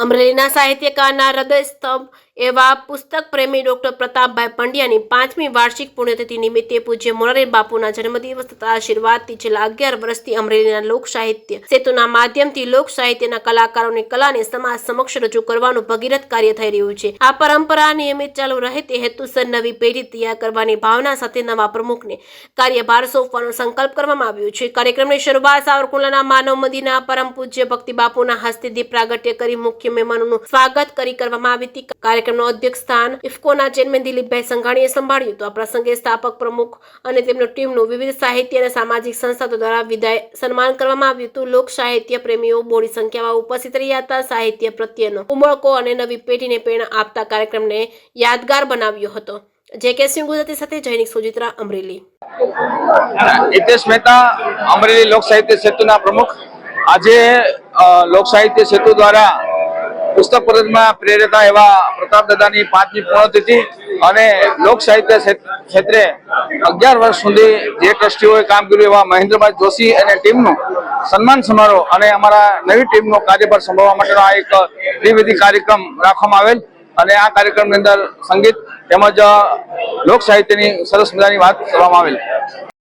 અમરેલીના સાહિત્યકારના હૃદયસ્તંભ એવા પુસ્તક પ્રેમી ડોક્ટર પ્રતાપભાઈ પંડ્યાની 5મી વાર્ષિક પુણ્યતિથિ નિમિત્તે પૂજ્ય મોરારી બાપુના જન્મદિવસ તથા આશીર્વાદથી છેલ્લા 11 વર્ષથી અમરેલીના લોક સાહિત્ય સેતુના માધ્યમથી લોક સાહિત્યના કલાકારોની કલાને સમાજ સમક્ષ રજૂ કરવાનું ભગીરથ કાર્ય થઈ રહ્યું છે। આ પરંપરા નિયમિત ચાલુ રહે તે હેતુસર નવી પેઢી તૈયાર કરવાની ભાવના સાથે નવા પ્રમુખને કાર્યભાર સોંપવાનો સંકલ્પ કરવામાં આવ્યો છે। કાર્યક્રમની શરૂઆત સાવરકુંડલાના માનવ મંદિરના પરમ પૂજ્ય ભક્તિ બાપુના હસ્તે દીપ પ્રાગટ્ય કરી મુખ્ય મહેમાનોનું સ્વાગત કરી કરવામાં આવી હતી। કાર્યક્રમનું અધ્યક્ષ સ્થાન ઇફકોના ચેરમેન દિલીપભાઈ સંઘાણીએ સંભાળ્યું હતું। આ પ્રસંગે સ્થાપક પ્રમુખ અને તેમની ટીમનું વિવિધ સાહિત્ય અને સામાજિક સંસ્થાઓ દ્વારા વિદાય સન્માન કરવામાં આવ્યું હતું। લોક સાહિત્ય પ્રેમીઓ બોડી સંખ્યામાં ઉપસ્થિત રહ્યા હતા। સાહિત્ય પ્રત્યેનો ઉમળકો અને નવી પેઢીને પ્રેરણા આપતા કાર્યક્રમને યાદગાર બનાવ્યો હતો। જેકે સિંહ ગુજરાતી સાથે જૈનિક સુજિત્રા અમરેલી। હિતેશ મહેતા અમરેલી લોક સાહિત્ય સેતુના પ્રમુખ। આજે લોક સાહિત્ય સેતુ દ્વારા પુસ્તક પરિષદમાં પ્રેરતા એવા પ્રતાપ દાદાની 5મી પુણ્યતિથિ અને લોક સાહિત્ય ક્ષેત્રે 11 વર્ષ સુધી જે ટ્રસ્ટીઓએ કામ કર્યું એવા મહેન્દ્રભાઈ જોશી અને ટીમનું સન્માન સમારોહ અને અમારા નવી ટીમનો કાર્યભાર સંભાળવા માટેનો આ એક ત્રિવિધ કાર્યક્રમ રાખવામાં આવેલ અને આ કાર્યક્રમની અંદર સંગીત તેમજ લોક સાહિત્યની સરસ મજાની વાત કરવામાં આવેલ।